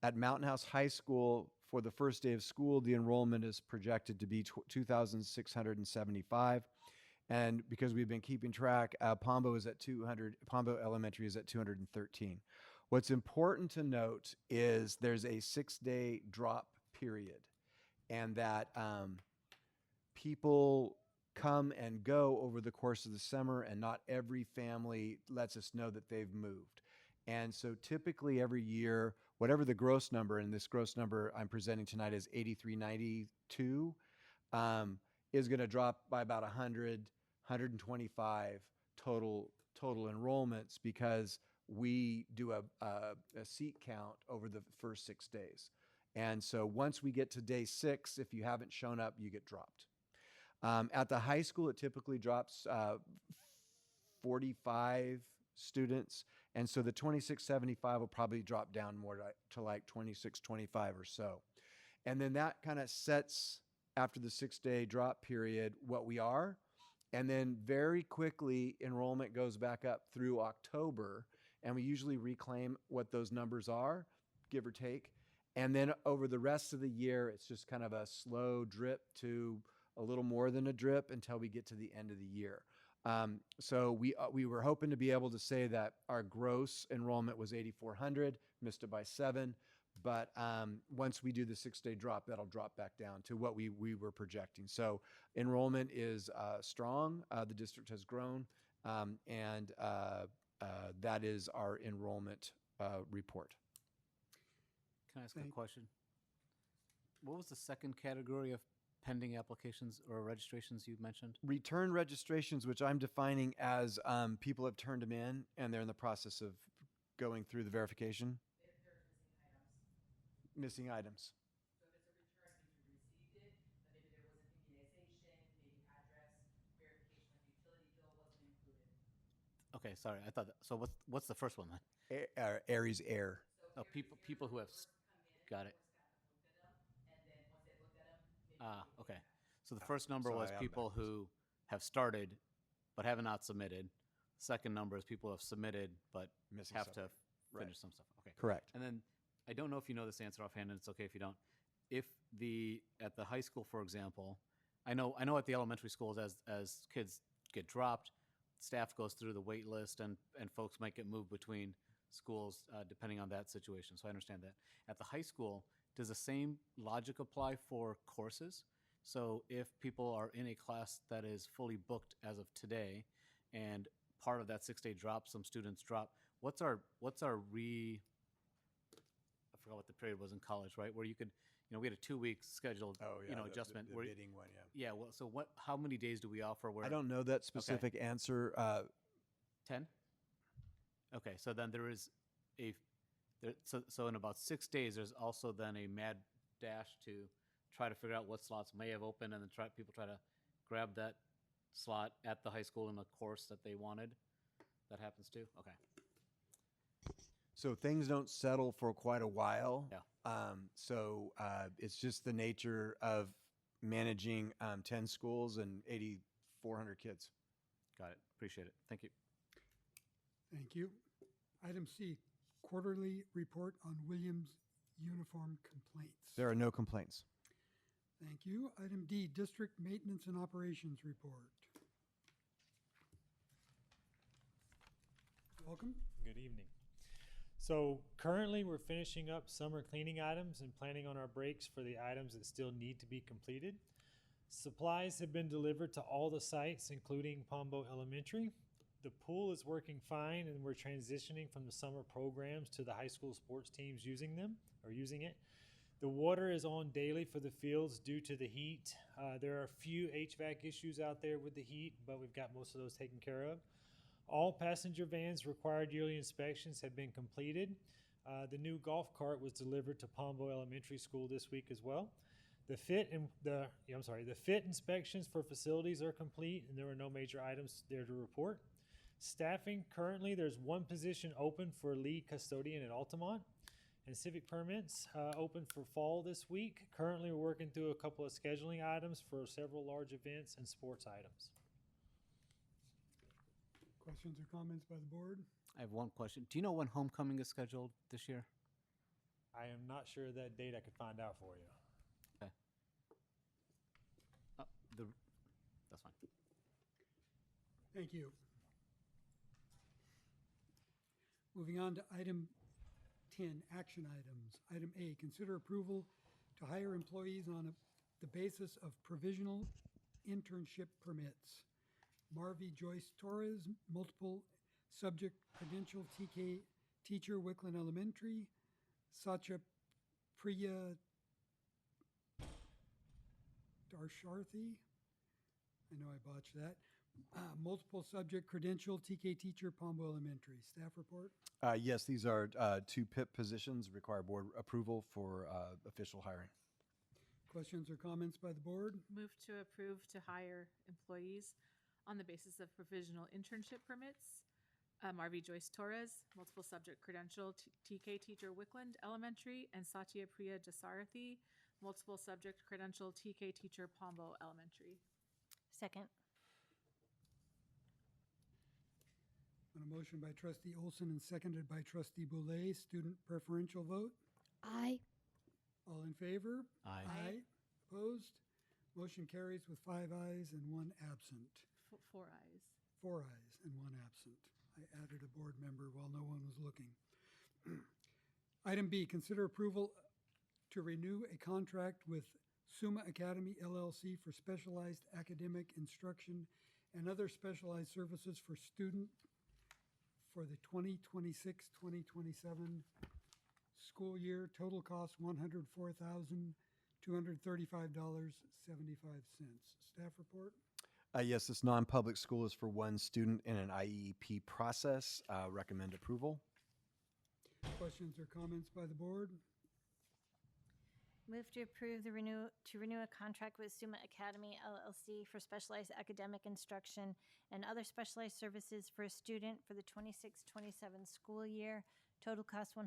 At Mountain House High School, for the first day of school, the enrollment is projected to be 2,675. And because we've been keeping track, Pombo is at 200, Pombo Elementary is at 213. What's important to note is there's a 6-day drop period, and that people come and go over the course of the summer, and not every family lets us know that they've moved. And so typically every year, whatever the gross number, and this gross number I'm presenting tonight is 8,392, is going to drop by about 100, 125 total enrollments, because we do a seat count over the first 6 days. And so once we get to day 6, if you haven't shown up, you get dropped. At the high school, it typically drops 45 students. And so the 2675 will probably drop down more to like 2625 or so. And then that kind of sets, after the 6-day drop period, what we are. And then very quickly, enrollment goes back up through October. And we usually reclaim what those numbers are, give or take. And then over the rest of the year, it's just kind of a slow drip to a little more than a drip until we get to the end of the year. So we were hoping to be able to say that our gross enrollment was 8,400, missed it by 7. But once we do the 6-day drop, that'll drop back down to what we were projecting. So enrollment is strong. The district has grown, and that is our enrollment report. Can I ask a question? what was the second category of pending applications or registrations you mentioned? Return registrations, which I'm defining as people have turned them in and they're in the process of going through the verification. Missing items. Okay, sorry. I thought so. What's the first one then? Aries Air. Oh, people who have got it. Okay. So the first number was sorry, I'm people backwards. who have started but have not submitted. Second number is people who have submitted but Missing have something. to finish some stuff. Okay. Correct. And then I don't know if you know this answer offhand, and it's okay if you don't. If at the high school, for example, I know at the elementary schools as kids get dropped, staff goes through the wait list and folks might get moved between schools depending on that situation. So I understand that. At the high school, does the same logic apply for courses? So if people are in a class that is fully booked as of today, and part of that 6-day drop, some students drop, what's our I forgot what the period was in college, right? Where you could, we had a 2-week scheduled, adjustment. The where, bidding one, yeah. yeah. Well, so how many days do we offer where? I don't know that specific answer. 10? Okay, so then there is so in about 6 days, there's also then a mad dash to try to figure out what slots may have opened, and then people try to grab that slot at the high school in the course that they wanted. That happens too? Okay. So things don't settle for quite a while. Yeah. It's just the nature of managing 10 schools and 8,400 kids. Got it. Appreciate it. Thank you. Thank you. Item C, quarterly report on Williams uniform complaints. There are no complaints. Thank you. Item D, district maintenance and operations report. Welcome. Good evening. So currently we're finishing up summer cleaning items and planning on our breaks for the items that still need to be completed. Supplies have been delivered to all the sites, including Pombo Elementary. The pool is working fine, and we're transitioning from the summer programs to the high school sports teams using it. The water is on daily for the fields due to the heat. There are a few HVAC issues out there with the heat, but we've got most of those taken care of. All passenger vans required yearly inspections have been completed. The new golf cart was delivered to Pombo Elementary School this week as well. The fit inspections for facilities are complete, and there were no major items there to report. Staffing, currently there's one position open for lead custodian at Altamont, and civic permits open for fall this week. Currently we're working through a couple of scheduling items for several large events and sports items. Questions or comments by the board? I have one question. Do you know when homecoming is scheduled this year? I am not sure of that date. I could find out for you. Okay. That's fine. Thank you. Moving on to item 10, action items. Item A, consider approval to hire employees on the basis of provisional internship permits. Marvi Joyce Torres, multiple subject credential TK teacher, Wickland Elementary. Satya Priya Darsharthi, I know I botched that. Multiple subject credential TK teacher, Pombo Elementary. Staff report? Yes, these are 2 PIP positions, require board approval for official hiring. Questions or comments by the board? Move to approve to hire employees on the basis of provisional internship permits. Marvi Joyce Torres, multiple subject credential, TK teacher, Wickland Elementary, and Satya Priya Dasarathi, multiple subject credential, TK teacher, Pombo Elementary. Second. On a motion by trustee Olson and seconded by trustee Boulay, student preferential vote. Aye. All in favor? Aye. Aye. Opposed? Motion carries with 5 ayes and 1 absent. 4 ayes. 4 ayes and 1 absent. I added a board member while no one was looking. Item B, consider approval to renew a contract with Summa Academy LLC for specialized academic instruction and other specialized services for student for the 2026-2027 school year. Total cost $104,200 $235.75. Staff report? Yes, this non-public school is for one student in an IEP process. Recommend approval. Questions or comments by the board? Move to approve to renew a contract with Summa Academy LLC for specialized academic instruction and other specialized services for a student for the 26-27 school year. Total cost $104,235.75.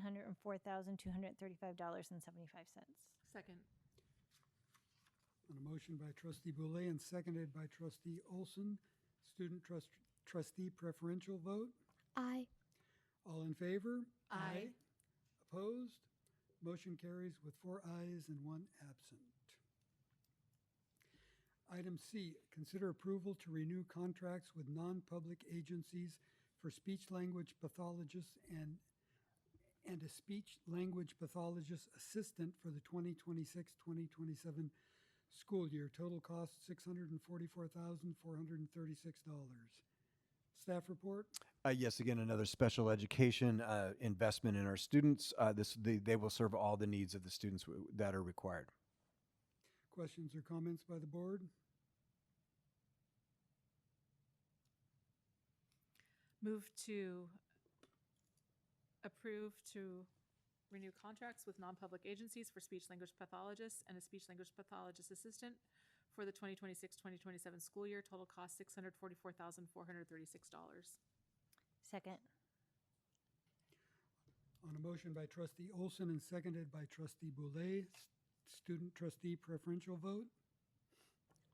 Second. On a motion by trustee Boulay and seconded by trustee Olson, student trustee preferential vote. Aye. All in favor? Aye. Opposed? Motion carries with 4 ayes and 1 absent. Item C, consider approval to renew contracts with non-public agencies for speech-language pathologists and a speech-language pathologist assistant for the 2026-2027 school year. Total cost $644,436. Staff report? Yes, again, another special education investment in our students. They will serve all the needs of the students that are required. Questions or comments by the board? Move to approve to renew contracts with non-public agencies for speech-language pathologists and a speech-language pathologist assistant for the 2026-2027 school year. Total cost $644,436. Second. On a motion by trustee Olson and seconded by trustee Boulay, student trustee preferential vote.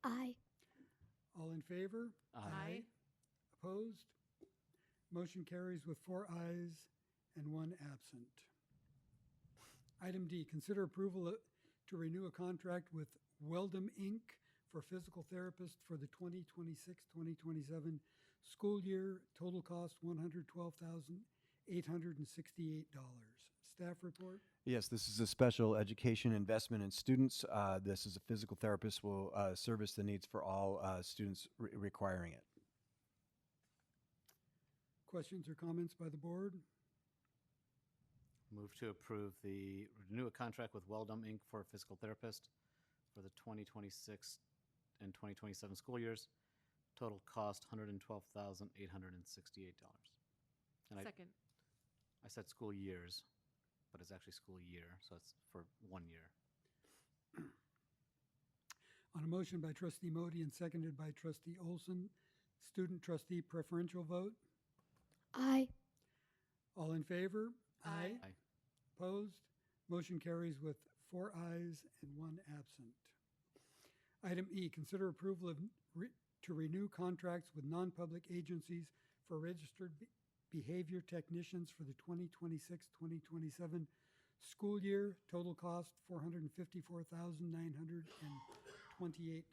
Aye. All in favor? Aye. Opposed? Motion carries with 4 ayes and 1 absent. Item D, consider approval to renew a contract with Weldom Inc. for physical therapist for the 2026-2027 school year. Total cost $112,868. Staff report? Yes, this is a special education investment in students. This is a physical therapist will service the needs for all students requiring it. Questions or comments by the board? Move to approve the renew a contract with Weldom Inc. for a physical therapist for the 2026 and 2027 school years. Total cost $112,868. And Second. I said school years, but it's actually school year, so it's for 1 year. On a motion by trustee Modi and seconded by trustee Olson, student trustee preferential vote. Aye. All in favor? Aye. Aye. Opposed? Motion carries with 4 ayes and 1 absent. Item E, consider approval of to renew contracts with non-public agencies for registered behavior technicians for the 2026-2027 school year. Total cost $454,928.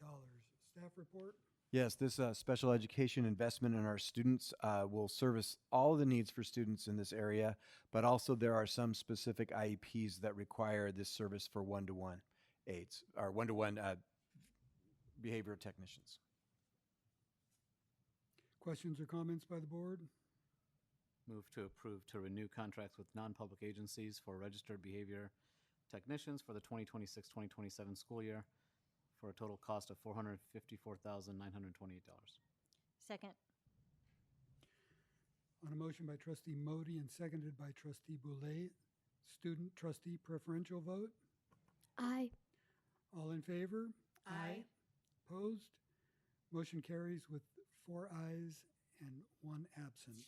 Staff report? Yes, this special education investment in our students will service all the needs for students in this area, but also there are some specific IEPs that require this service for one-to-one aides, or one-to-one behavior technicians. Questions or comments by the board? Move to approve to renew contracts with non-public agencies for registered behavior technicians for the 2026-2027 school year for a total cost of $454,928. Second. On a motion by trustee Modi and seconded by trustee Boulay, student trustee preferential vote. Aye. All in favor? Aye. Opposed? Motion carries with 4 ayes and 1 absent.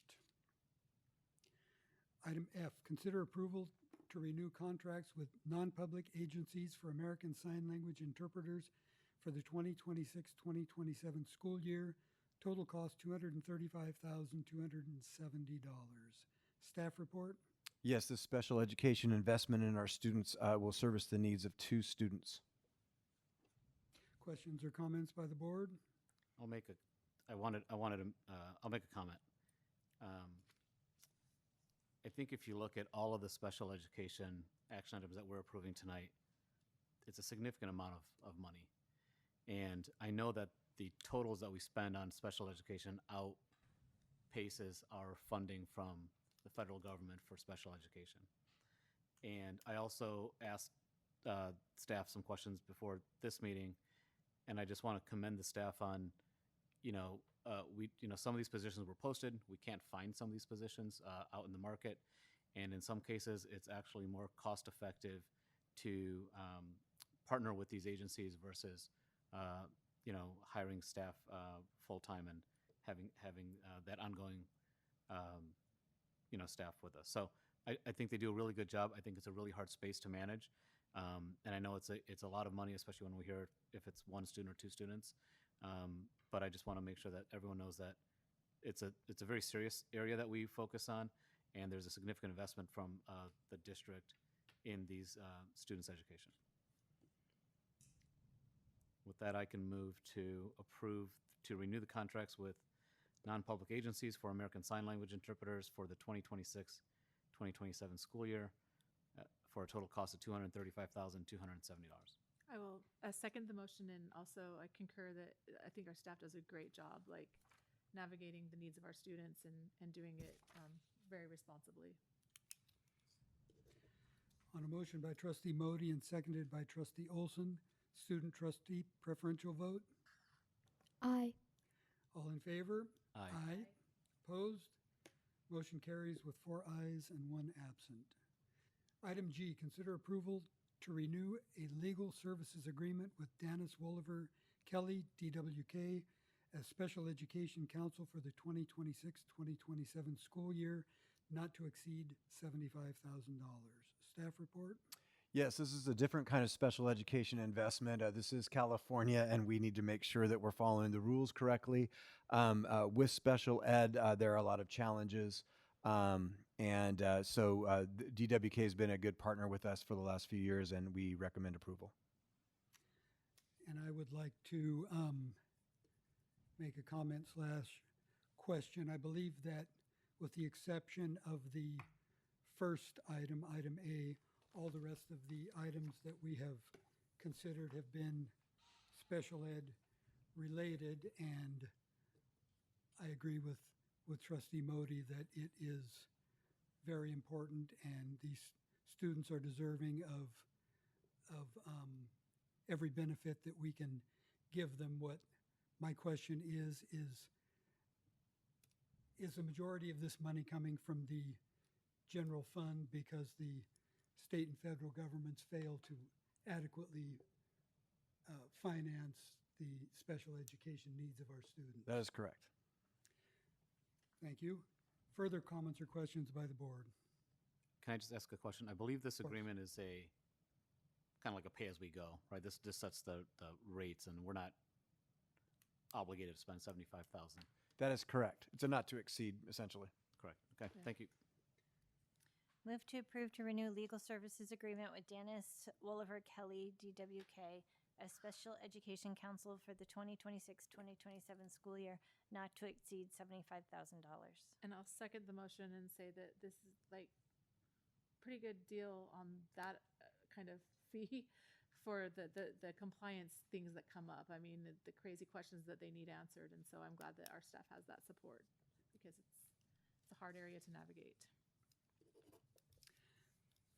Item F, consider approval to renew contracts with non-public agencies for American Sign Language interpreters for the 2026-2027 school year. Total cost $235,270. Staff report? Yes, this special education investment in our students will service the needs of 2 students. Questions or comments by the board? I'll make a comment. I think if you look at all of the special education action items that we're approving tonight, it's a significant amount of money. And I know that the totals that we spend on special education outpaces our funding from the federal government for special education. And I also asked staff some questions before this meeting, and I just want to commend the staff on, some of these positions were posted. We can't find some of these positions out in the market, and in some cases, it's actually more cost effective to partner with these agencies versus, hiring staff full time and having that ongoing, staff with us. So I think they do a really good job. I think it's a really hard space to manage. And I know it's a lot of money, especially when we hear if it's one student or two students. But I just want to make sure that everyone knows that it's a very serious area that we focus on, and there's a significant investment from the district in these students' education. With that, I can move to approve to renew the contracts with non-public agencies for American Sign Language interpreters for the 2026-2027 school year for a total cost of $235,270. I will second the motion, and also I concur that I think our staff does a great job, like navigating the needs of our students and doing it very responsibly. On a motion by trustee Modi and seconded by trustee Olson, student trustee preferential vote. Aye. All in favor? Aye. Opposed? Motion carries with 4 ayes and 1 absent. Item G, consider approval to renew a legal services agreement with Dennis Wolliver Kelly, DWK, as special education counsel for the 2026-2027 school year, not to exceed $75,000. Staff report? Yes, this is a different kind of special education investment. This is California, and we need to make sure that we're following the rules correctly. With special ed, there are a lot of challenges. So DWK has been a good partner with us for the last few years, and we recommend approval. And I would like to make a comment / question. I believe that with the exception of the first item, item A, all the rest of the items that we have considered have been special ed related, and I agree with trustee Modi that it is very important, and these students are deserving of every benefit that we can give them. What my question is the majority of this money coming from the general fund because the state and federal governments fail to adequately finance the special education needs of our students? That is correct. Thank you. Further comments or questions by the board? Can I just ask a question? I believe this agreement is a kind of like a pay-as-we-go, right? This sets the rates, and we're not obligated to spend $75,000. That is correct. It's a not to exceed, essentially. Correct. Okay, Yeah. Thank you. Move to approve to renew legal services agreement with Dennis Wolliver Kelly, DWK, as special education counsel for the 2026-2027 school year, not to exceed $75,000. And I'll second the motion and say that this is like pretty good deal on that kind of fee for the compliance things that come up. I mean, the crazy questions that they need answered. And so I'm glad that our staff has that support because it's a hard area to navigate.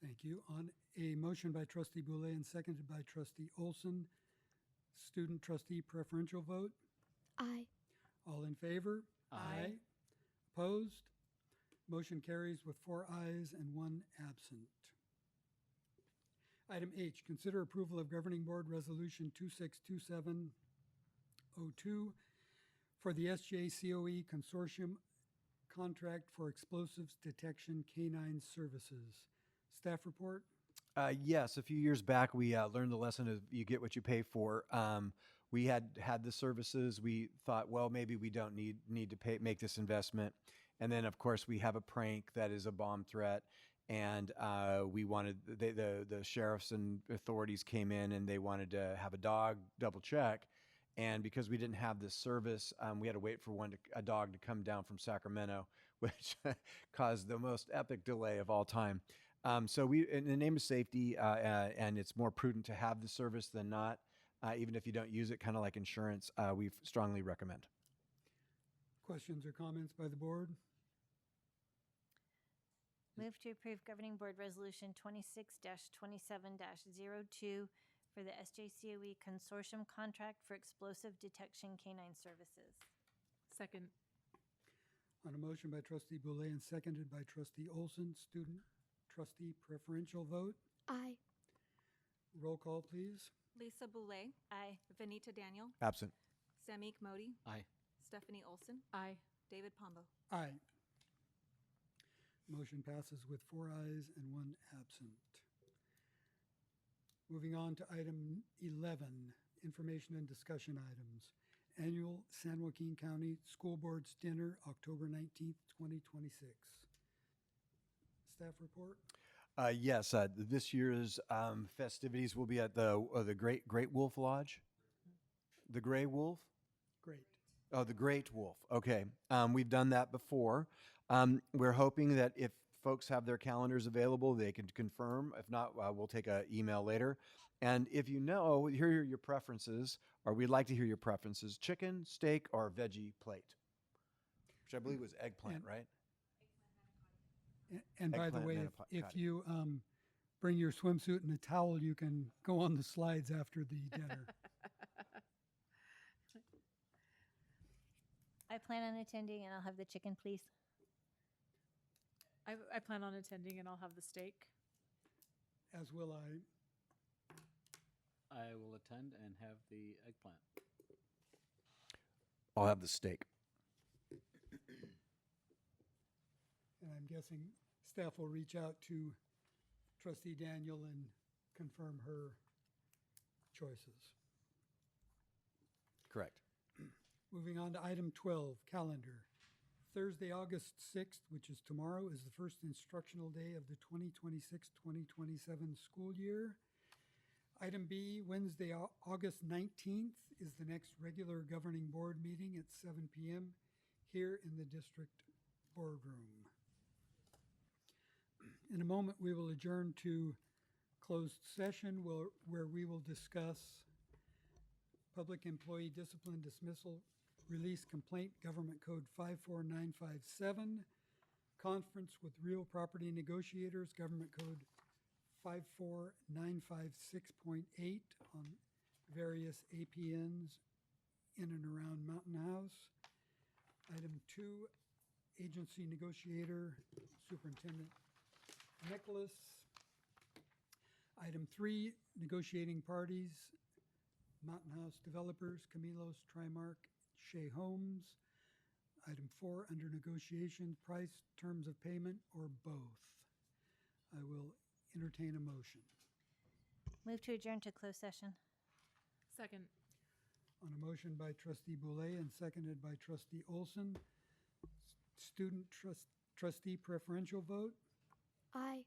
Thank you. On a motion by trustee Boulay and seconded by trustee Olson, student trustee preferential vote. Aye. All in favor? Aye. Opposed? Motion carries with 4 ayes and 1 absent. Item H, consider approval of Governing Board Resolution 262702 for the SJCOE Consortium Contract for Explosives Detection Canine Services. Staff report? Yes, a few years back, we learned the lesson of you get what you pay for. We had the services. We thought, well, maybe we don't need to make this investment. And then, of course, we have a prank that is a bomb threat. And we wanted, the sheriffs and authorities came in and they wanted to have a dog double check. And because we didn't have this service, we had to wait for a dog to come down from Sacramento, which caused the most epic delay of all time. So we, in the name of safety, and it's more prudent to have the service than not, even if you don't use it, kind of like insurance, we strongly recommend. Questions or comments by the board? Move to approve Governing Board Resolution 26-27-02 for the SJCOE Consortium Contract for Explosive Detection Canine Services. Second. On a motion by trustee Boulay and seconded by trustee Olson, student trustee preferential vote. Aye. Roll call, please. Lisa Boulay, Aye. Vanita Daniel, Absent. Samik Modi, Aye. Stephanie Olson, Aye. David Pombo. Aye. Motion passes with 4 ayes and 1 absent. Moving on to item 11, information and discussion items. Annual San Joaquin County School Board's Dinner, October 19th, 2026. Staff report? Yes, this year's festivities will be at the Great Wolf Lodge. The Gray Wolf? Great. Oh, the Great Wolf. Okay. We've done that before. We're hoping that if folks have their calendars available, they can confirm. If not, we'll take an email later. And if you know, here are your preferences, or we'd like to hear your preferences: chicken, steak, or veggie plate, which I believe was eggplant, right? And by the Eggplant way, if manicotti. you bring your swimsuit and a towel, you can go on the slides after the dinner. I plan on attending, and I'll have the chicken, please. I plan on attending, and I'll have the steak. As will I. I will attend and have the eggplant. I'll have the steak. And I'm guessing staff will reach out to trustee Daniel and confirm her choices. Correct. Moving on to item 12, calendar. Thursday, August 6th, which is tomorrow, is the first instructional day of the 2026-2027 school year. Item B, Wednesday, August 19th, is the next regular governing board meeting at 7 p.m. here in the district boardroom. In a moment, we will adjourn to closed session where we will discuss public employee discipline dismissal, release complaint, Government Code 54957, conference with real property negotiators, Government Code 54956.8 on various APNs in and around Mountain House. Item 2, agency negotiator, Superintendent Nicholas. Item 3, negotiating parties, Mountain House developers, Camilos, Trimark, Shea Homes. Item 4, under negotiation, price, terms of payment, or both. I will entertain a motion. Move to adjourn to closed session. Second. On a motion by trustee Boulay and seconded by trustee Olson. Student trustee preferential vote. Aye.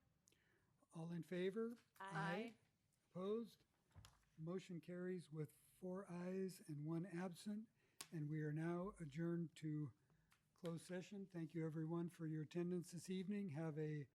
All in favor? Aye. Opposed? Motion carries with 4 ayes and 1 absent, and we are now adjourned to closed session. Thank you, everyone, for your attendance this evening. Have a